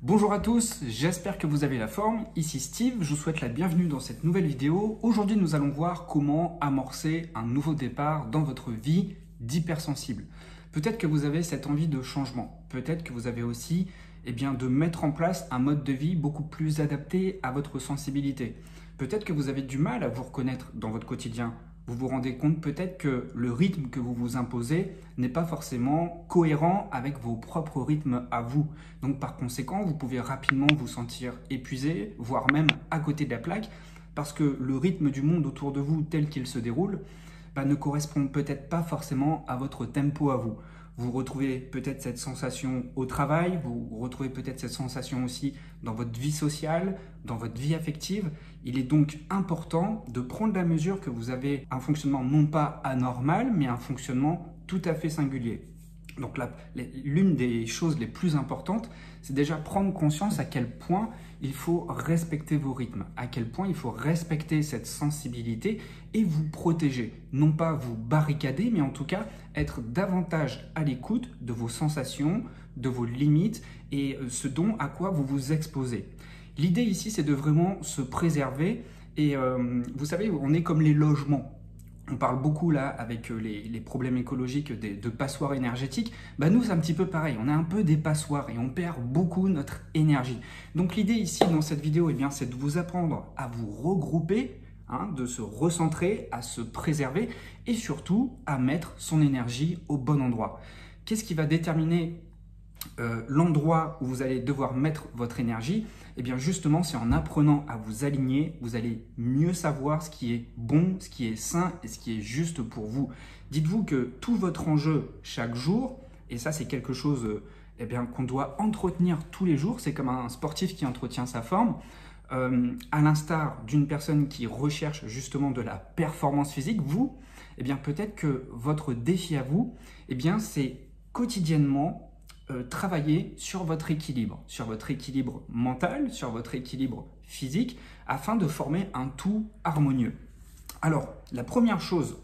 Bonjour à tous, j'espère que vous avez la forme. Ici Steve, je vous souhaite la bienvenue dans cette nouvelle vidéo. Aujourd'hui, nous allons voir comment amorcer un nouveau départ dans votre vie d'hypersensible. Peut-être que vous avez cette envie de changement. Peut-être que vous avez aussi de mettre en place un mode de vie beaucoup plus adapté à votre sensibilité. Peut-être que vous avez du mal à vous reconnaître dans votre quotidien. Vous vous rendez compte peut-être que le rythme que vous vous imposez n'est pas forcément cohérent avec vos propres rythmes à vous. Donc par conséquent, vous pouvez rapidement vous sentir épuisé, voire même à côté de la plaque, parce que le rythme du monde autour de vous tel qu'il se déroule ne correspond peut-être pas forcément à votre tempo à vous. Vous retrouvez peut-être cette sensation au travail, vous retrouvez peut-être cette sensation aussi dans votre vie sociale, dans votre vie affective. Il est donc important de prendre la mesure que vous avez un fonctionnement non pas anormal, mais un fonctionnement tout à fait singulier. Donc l'une des choses les plus importantes, c'est déjà prendre conscience à quel point il faut respecter vos rythmes, à quel point il faut respecter cette sensibilité et vous protéger. Non pas vous barricader, mais en tout cas être davantage à l'écoute de vos sensations, de vos limites et ce à quoi vous vous exposez. L'idée ici, c'est de vraiment se préserver et vous savez, on est comme les logements. On parle beaucoup là avec les problèmes écologiques de passoires énergétiques. Nous, c'est un petit peu pareil. On est un peu des passoires et on perd beaucoup notre énergie. Donc l'idée ici dans cette vidéo, c'est de vous apprendre à vous regrouper, de se recentrer, à se préserver et surtout à mettre son énergie au bon endroit. Qu'est-ce qui va déterminer l'endroit où vous allez devoir mettre votre énergie? Justement, c'est en apprenant à vous aligner, vous allez mieux savoir ce qui est bon, ce qui est sain et ce qui est juste pour vous. Dites-vous que tout votre enjeu chaque jour, et ça c'est quelque chose qu'on doit entretenir tous les jours, c'est comme un sportif qui entretient sa forme, à l'instar d'une personne qui recherche justement de la performance physique, vous, peut-être que votre défi à vous, c'est quotidiennement travailler sur votre équilibre mental, sur votre équilibre physique, afin de former un tout harmonieux. Alors, la première chose,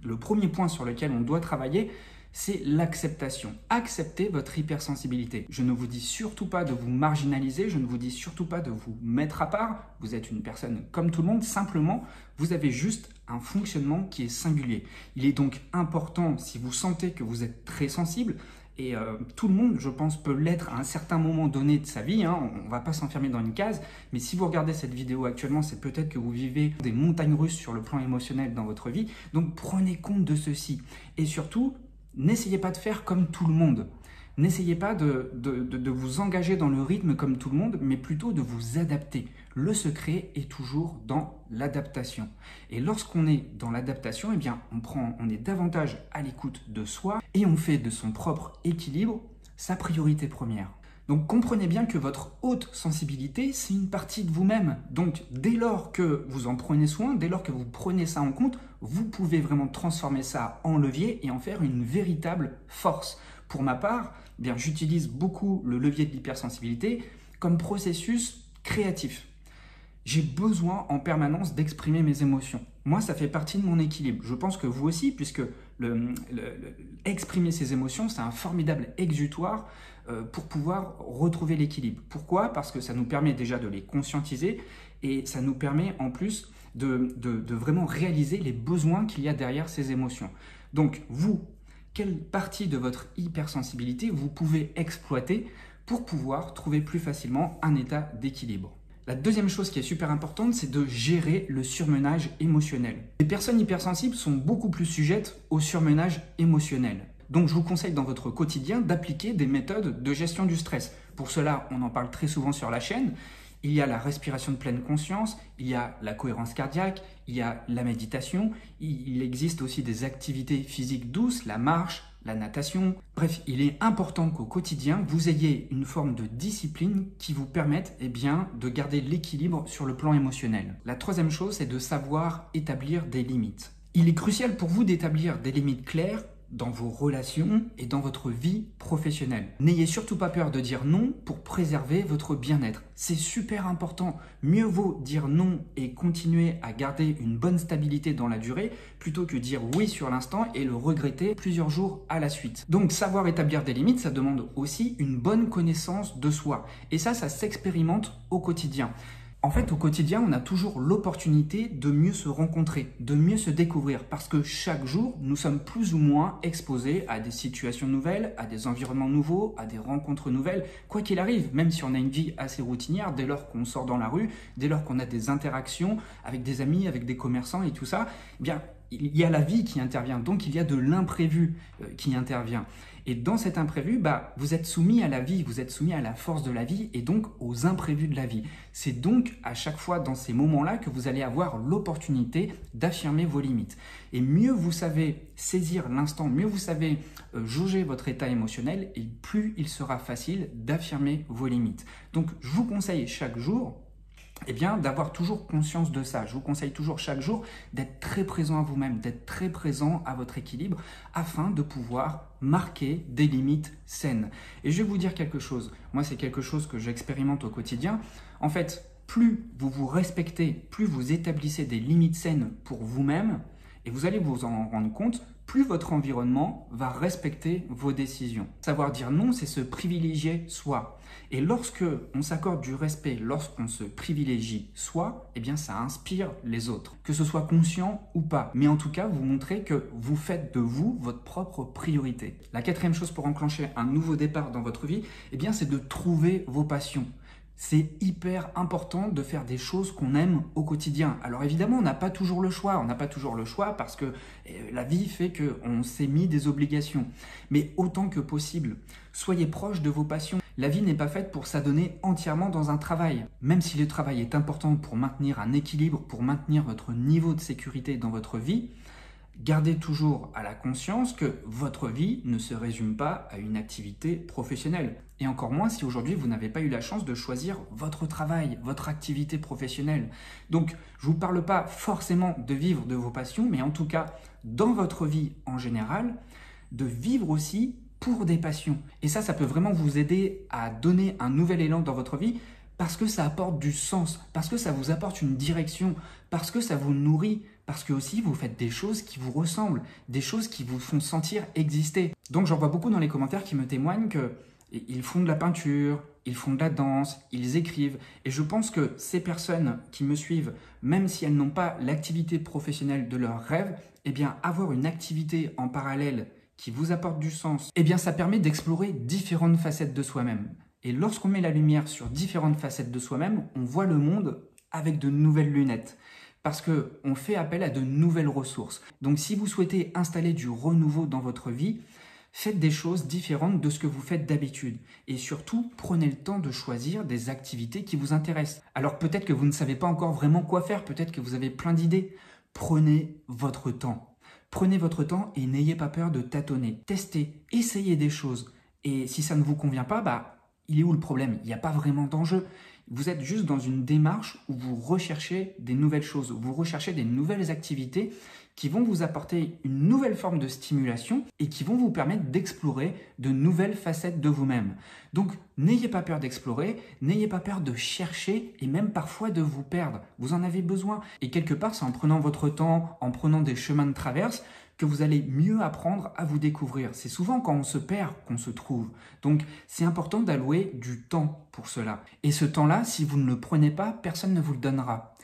le premier point sur lequel on doit travailler, c'est l'acceptation. Acceptez votre hypersensibilité. Je ne vous dis surtout pas de vous marginaliser, je ne vous dis surtout pas de vous mettre à part. Vous êtes une personne comme tout le monde, simplement, vous avez juste un fonctionnement qui est singulier. Il est donc important, si vous sentez que vous êtes très sensible, et tout le monde, je pense, peut l'être à un certain moment donné de sa vie. On ne va pas s'enfermer dans une case. Mais si vous regardez cette vidéo actuellement, c'est peut-être que vous vivez des montagnes russes sur le plan émotionnel dans votre vie. Donc, prenez compte de ceci. Et surtout, n'essayez pas de faire comme tout le monde. N'essayez pas de vous engager dans le rythme comme tout le monde, mais plutôt de vous adapter. Le secret est toujours dans l'adaptation. Et lorsqu'on est dans l'adaptation, on est davantage à l'écoute de soi et on fait de son propre équilibre sa priorité première. Donc comprenez bien que votre haute sensibilité, c'est une partie de vous-même. Donc dès lors que vous en prenez soin, dès lors que vous prenez ça en compte, vous pouvez vraiment transformer ça en levier et en faire une véritable force. Pour ma part, j'utilise beaucoup le levier de l'hypersensibilité comme processus créatif. J'ai besoin en permanence d'exprimer mes émotions. Moi, ça fait partie de mon équilibre. Je pense que vous aussi, puisque exprimer ses émotions, c'est un formidable exutoire pour pouvoir retrouver l'équilibre. Pourquoi? Parce que ça nous permet déjà de les conscientiser et ça nous permet en plus de vraiment réaliser les besoins qu'il y a derrière ces émotions. Donc, vous, quelle partie de votre hypersensibilité vous pouvez exploiter pour pouvoir trouver plus facilement un état d'équilibre? La deuxième chose qui est super importante, c'est de gérer le surmenage émotionnel. Les personnes hypersensibles sont beaucoup plus sujettes au surmenage émotionnel. Donc je vous conseille dans votre quotidien d'appliquer des méthodes de gestion du stress. Pour cela, on en parle très souvent sur la chaîne. Il y a la respiration de pleine conscience, il y a la cohérence cardiaque, il y a la méditation, il existe aussi des activités physiques douces, la marche, la natation. Bref, il est important qu'au quotidien, vous ayez une forme de discipline qui vous permette de garder l'équilibre sur le plan émotionnel. La troisième chose, c'est de savoir établir des limites. Il est crucial pour vous d'établir des limites claires dans vos relations et dans votre vie professionnelle. N'ayez surtout pas peur de dire non pour préserver votre bien-être. C'est super important. Mieux vaut dire non et continuer à garder une bonne stabilité dans la durée plutôt que dire oui sur l'instant et le regretter plusieurs jours à la suite. Donc savoir établir des limites, ça demande aussi une bonne connaissance de soi. Et ça s'expérimente au quotidien. En fait, au quotidien, on a toujours l'opportunité de mieux se rencontrer, de mieux se découvrir, parce que chaque jour, nous sommes plus ou moins exposés à des situations nouvelles, à des environnements nouveaux, à des rencontres nouvelles, quoi qu'il arrive, même si on a une vie assez routinière, dès lors qu'on sort dans la rue, dès lors qu'on a des interactions avec des amis, avec des commerçants et tout ça, eh bien, il y a la vie qui intervient, donc il y a de l'imprévu qui intervient. Et dans cet imprévu, vous êtes soumis à la vie, vous êtes soumis à la force de la vie et donc aux imprévus de la vie. C'est donc à chaque fois dans ces moments-là que vous allez avoir l'opportunité d'affirmer vos limites. Et mieux vous savez saisir l'instant, mieux vous savez jauger votre état émotionnel, et plus il sera facile d'affirmer vos limites. Donc je vous conseille chaque jour d'avoir toujours conscience de ça. Je vous conseille toujours chaque jour d'être très présent à vous-même, d'être très présent à votre équilibre afin de pouvoir marquer des limites saines. Et je vais vous dire quelque chose. Moi, c'est quelque chose que j'expérimente au quotidien. En fait, plus vous vous respectez, plus vous établissez des limites saines pour vous-même, et vous allez vous en rendre compte, plus votre environnement va respecter vos décisions. Savoir dire non, c'est se privilégier soi. Et lorsque on s'accorde du respect, lorsqu'on se privilégie soi, eh bien ça inspire les autres. Que ce soit conscient ou pas. Mais en tout cas, vous montrez que vous faites de vous votre propre priorité. La quatrième chose pour enclencher un nouveau départ dans votre vie, eh bien c'est de trouver vos passions. C'est hyper important de faire des choses qu'on aime au quotidien. Alors évidemment, on n'a pas toujours le choix. On n'a pas toujours le choix parce que la vie fait qu'on s'est mis des obligations. Mais autant que possible, soyez proche de vos passions. La vie n'est pas faite pour s'adonner entièrement dans un travail. Même si le travail est important pour maintenir un équilibre, pour maintenir votre niveau de sécurité dans votre vie, gardez toujours à la conscience que votre vie ne se résume pas à une activité professionnelle. Et encore moins si aujourd'hui vous n'avez pas eu la chance de choisir votre travail, votre activité professionnelle. Donc je ne vous parle pas forcément de vivre de vos passions, mais en tout cas dans votre vie en général, de vivre aussi pour des passions. Et ça peut vraiment vous aider à donner un nouvel élan dans votre vie parce que ça apporte du sens, parce que ça vous apporte une direction, parce que ça vous nourrit, parce que aussi vous faites des choses qui vous ressemblent, des choses qui vous font sentir exister. Donc j'en vois beaucoup dans les commentaires qui me témoignent qu'ils font de la peinture, ils font de la danse, ils écrivent. Et je pense que ces personnes qui me suivent, même si elles n'ont pas l'activité professionnelle de leur rêve, eh bien avoir une activité en parallèle qui vous apporte du sens, eh bien ça permet d'explorer différentes facettes de soi-même. Et lorsqu'on met la lumière sur différentes facettes de soi-même, on voit le monde avec de nouvelles lunettes. Parce qu'on fait appel à de nouvelles ressources. Donc si vous souhaitez installer du renouveau dans votre vie, faites des choses différentes de ce que vous faites d'habitude. Et surtout, prenez le temps de choisir des activités qui vous intéressent. Alors peut-être que vous ne savez pas encore vraiment quoi faire, peut-être que vous avez plein d'idées. Prenez votre temps. Prenez votre temps et n'ayez pas peur de tâtonner. Testez, essayez des choses. Et si ça ne vous convient pas, il est où le problème? Il n'y a pas vraiment d'enjeu. Vous êtes juste dans une démarche où vous recherchez des nouvelles choses, vous recherchez des nouvelles activités qui vont vous apporter une nouvelle forme de stimulation et qui vont vous permettre d'explorer de nouvelles facettes de vous-même. Donc, n'ayez pas peur d'explorer, n'ayez pas peur de chercher et même parfois de vous perdre. Vous en avez besoin. Et quelque part, c'est en prenant votre temps, en prenant des chemins de traverse, que vous allez mieux apprendre à vous découvrir. C'est souvent quand on se perd qu'on se trouve. Donc, c'est important d'allouer du temps pour cela. Et ce temps-là, si vous ne le prenez pas, personne ne vous le donnera.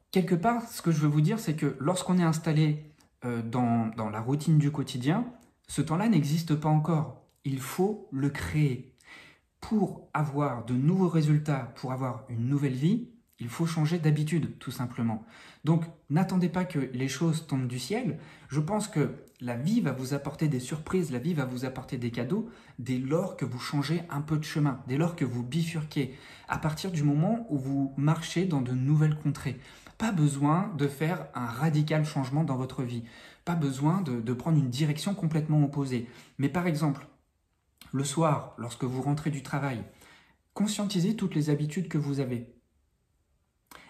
Quelque part, ce que je veux vous dire, c'est que lorsqu'on est installé dans la routine du quotidien, ce temps-là n'existe pas encore. Il faut le créer. Pour avoir de nouveaux résultats, pour avoir une nouvelle vie, il faut changer d'habitude, tout simplement. Donc, n'attendez pas que les choses tombent du ciel. Je pense que la vie va vous apporter des surprises, la vie va vous apporter des cadeaux dès lors que vous changez un peu de chemin, dès lors que vous bifurquez, à partir du moment où vous marchez dans de nouvelles contrées. Pas besoin de faire un radical changement dans votre vie, pas besoin de prendre une direction complètement opposée. Mais par exemple, le soir, lorsque vous rentrez du travail, conscientisez toutes les habitudes que vous avez.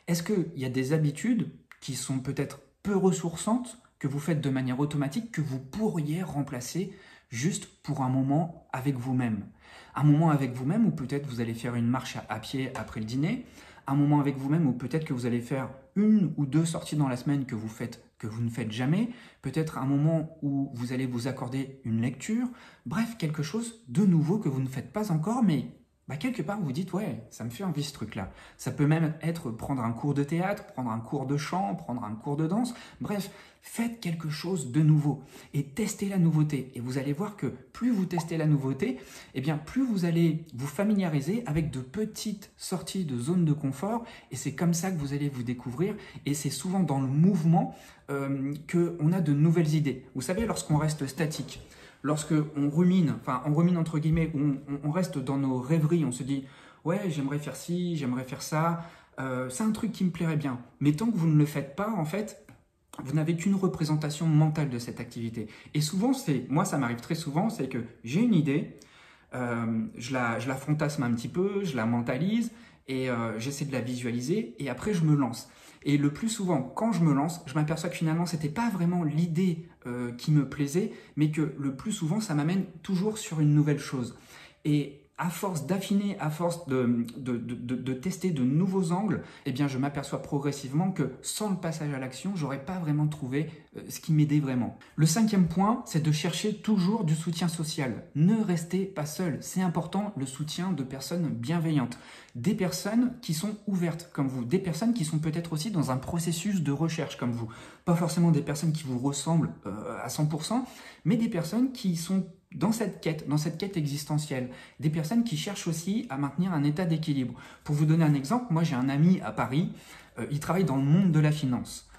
Est-ce qu'il y a des habitudes qui sont peut-être peu ressourçantes que vous faites de manière automatique que vous pourriez remplacer juste pour un moment avec vous-même. Un moment avec vous-même où peut-être vous allez faire une marche à pied après le dîner, un moment avec vous-même où peut-être que vous allez faire 1 ou 2 sorties dans la semaine que vous ne faites jamais, peut-être un moment où vous allez vous accorder une lecture, bref, quelque chose de nouveau que vous ne faites pas encore, mais quelque part vous dites « ouais, ça me fait envie ce truc-là ». Ça peut même être prendre un cours de théâtre, prendre un cours de chant, prendre un cours de danse, bref, faites quelque chose de nouveau et testez la nouveauté. Et vous allez voir que plus vous testez la nouveauté, eh bien plus vous allez vous familiariser avec de petites sorties de zone de confort et c'est comme ça que vous allez vous découvrir et c'est souvent dans le mouvement qu'on a de nouvelles idées. Vous savez, lorsqu'on reste statique, lorsqu'on rumine, enfin on rumine entre guillemets, on reste dans nos rêveries, on se dit « ouais, j'aimerais faire ci, j'aimerais faire ça, c'est un truc qui me plairait bien ». Mais tant que vous ne le faites pas, en fait, vous n'avez qu'une représentation mentale de cette activité. Et souvent, moi ça m'arrive très souvent, c'est que j'ai une idée, je la fantasme un petit peu, je la mentalise et j'essaie de la visualiser et après je me lance. Et le plus souvent, quand je me lance, je m'aperçois que finalement, ce n'était pas vraiment l'idée qui me plaisait, mais que le plus souvent, ça m'amène toujours sur une nouvelle chose. Et à force d'affiner, à force de tester de nouveaux angles, eh bien, je m'aperçois progressivement que sans le passage à l'action, je n'aurais pas vraiment trouvé ce qui m'aidait vraiment. Le 5e point, c'est de chercher toujours du soutien social. Ne restez pas seul. C'est important, le soutien de personnes bienveillantes. Des personnes qui sont ouvertes comme vous. Des personnes qui sont peut-être aussi dans un processus de recherche comme vous. Pas forcément des personnes qui vous ressemblent à 100%, mais des personnes qui sont dans cette quête existentielle, des personnes qui cherchent aussi à maintenir un état d'équilibre. Pour vous donner un exemple, moi j'ai un ami à Paris, il travaille dans le monde de la finance.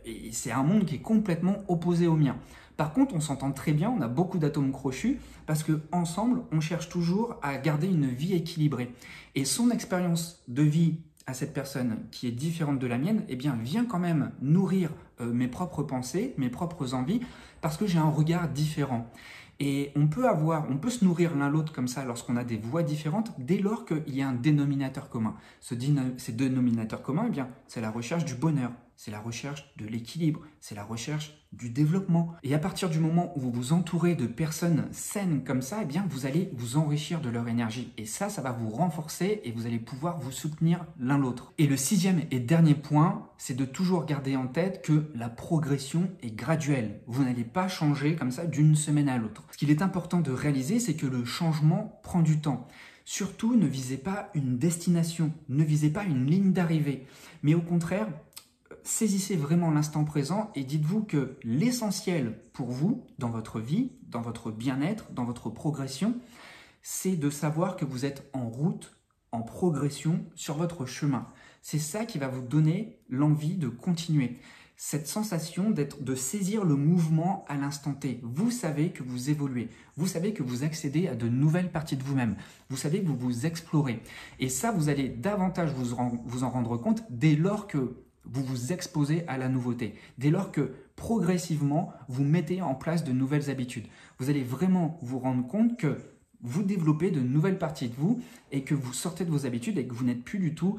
Et c'est un monde qui est complètement opposé au mien. Par contre, on s'entend très bien, on a beaucoup d'atomes crochus, parce qu'ensemble, on cherche toujours à garder une vie équilibrée. Et son expérience de vie à cette personne qui est différente de la mienne, eh bien, vient quand même nourrir mes propres pensées, mes propres envies, parce que j'ai un regard différent. Et on peut se nourrir l'un l'autre comme ça lorsqu'on a des voix différentes dès lors qu'il y a un dénominateur commun. Ces dénominateurs communs, eh bien, c'est la recherche du bonheur, c'est la recherche de l'équilibre, c'est la recherche du développement. Et à partir du moment où vous vous entourez de personnes saines comme ça, eh bien, vous allez vous enrichir de leur énergie. Et ça va vous renforcer et vous allez pouvoir vous soutenir l'un l'autre. Et le 6e et dernier point, c'est de toujours garder en tête que la progression est graduelle. Vous n'allez pas changer comme ça d'une semaine à l'autre. Ce qu'il est important de réaliser, c'est que le changement prend du temps. Surtout, ne visez pas une destination, ne visez pas une ligne d'arrivée, mais au contraire, saisissez vraiment l'instant présent et dites-vous que l'essentiel pour vous, dans votre vie, dans votre bien-être, dans votre progression, c'est de savoir que vous êtes en route, en progression sur votre chemin. C'est ça qui va vous donner l'envie de continuer. Cette sensation de saisir le mouvement à l'instant T. Vous savez que vous évoluez. Vous savez que vous accédez à de nouvelles parties de vous-même. Vous savez que vous vous explorez. Et ça, vous allez davantage vous en rendre compte dès lors que vous vous exposez à la nouveauté. Dès lors que progressivement, vous mettez en place de nouvelles habitudes. Vous allez vraiment vous rendre compte que vous développez de nouvelles parties de vous et que vous sortez de vos habitudes et que vous n'êtes plus du tout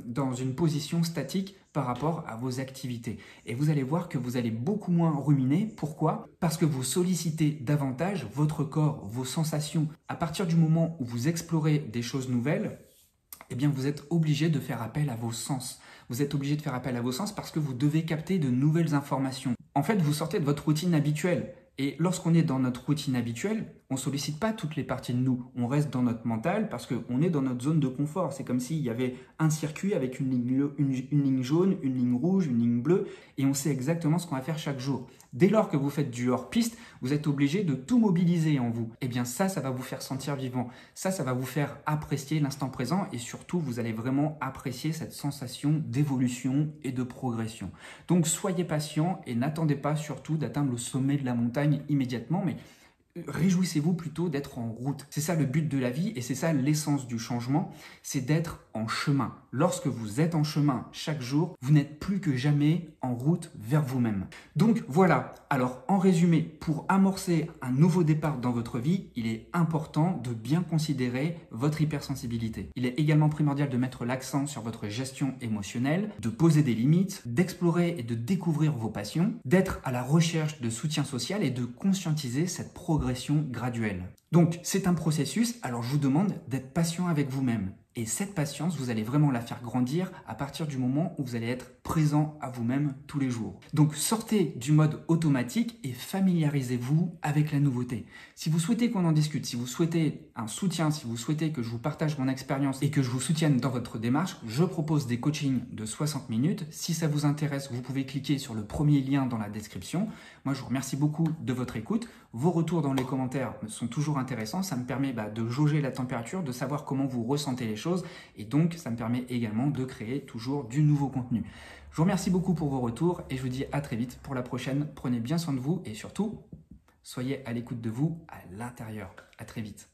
dans une position statique par rapport à vos activités. Et vous allez voir que vous allez beaucoup moins ruminer. Pourquoi? Parce que vous sollicitez davantage votre corps, vos sensations. À partir du moment où vous explorez des choses nouvelles, eh bien vous êtes obligé de faire appel à vos sens. Vous êtes obligé de faire appel à vos sens parce que vous devez capter de nouvelles informations. En fait, vous sortez de votre routine habituelle. Et lorsqu'on est dans notre routine habituelle, on ne sollicite pas toutes les parties de nous. On reste dans notre mental parce qu'on est dans notre zone de confort. C'est comme s'il y avait un circuit avec une ligne jaune, une ligne rouge, une ligne bleue et on sait exactement ce qu'on va faire chaque jour. Dès lors que vous faites du hors-piste, vous êtes obligé de tout mobiliser en vous. Eh bien ça va vous faire sentir vivant. Ça va vous faire apprécier l'instant présent et surtout, vous allez vraiment apprécier cette sensation d'évolution et de progression. Donc soyez patient et n'attendez pas surtout d'atteindre le sommet de la montagne immédiatement, mais réjouissez-vous plutôt d'être en route. C'est ça le but de la vie et c'est ça l'essence du changement, c'est d'être en chemin. Lorsque vous êtes en chemin chaque jour, vous n'êtes plus que jamais en route vers vous-même. Donc voilà, alors en résumé, pour amorcer un nouveau départ dans votre vie, il est important de bien considérer votre hypersensibilité. Il est également primordial de mettre l'accent sur votre gestion émotionnelle, de poser des limites, d'explorer et de découvrir vos passions, d'être à la recherche de soutien social et de conscientiser cette progression graduelle. Donc c'est un processus, alors je vous demande d'être patient avec vous-même. Et cette patience, vous allez vraiment la faire grandir à partir du moment où vous allez être présent à vous-même tous les jours. Donc sortez du mode automatique et familiarisez-vous avec la nouveauté. Si vous souhaitez qu'on en discute, si vous souhaitez un soutien, si vous souhaitez que je vous partage mon expérience et que je vous soutienne dans votre démarche, je propose des coachings de 60 minutes. Si ça vous intéresse, vous pouvez cliquer sur le premier lien dans la description. Moi, je vous remercie beaucoup de votre écoute. Vos retours dans les commentaires sont toujours intéressants. Ça me permet de jauger la température, de savoir comment vous ressentez les choses. Et donc, ça me permet également de créer toujours du nouveau contenu. Je vous remercie beaucoup pour vos retours et je vous dis à très vite pour la prochaine. Prenez bien soin de vous et surtout, soyez à l'écoute de vous à l'intérieur. À très vite.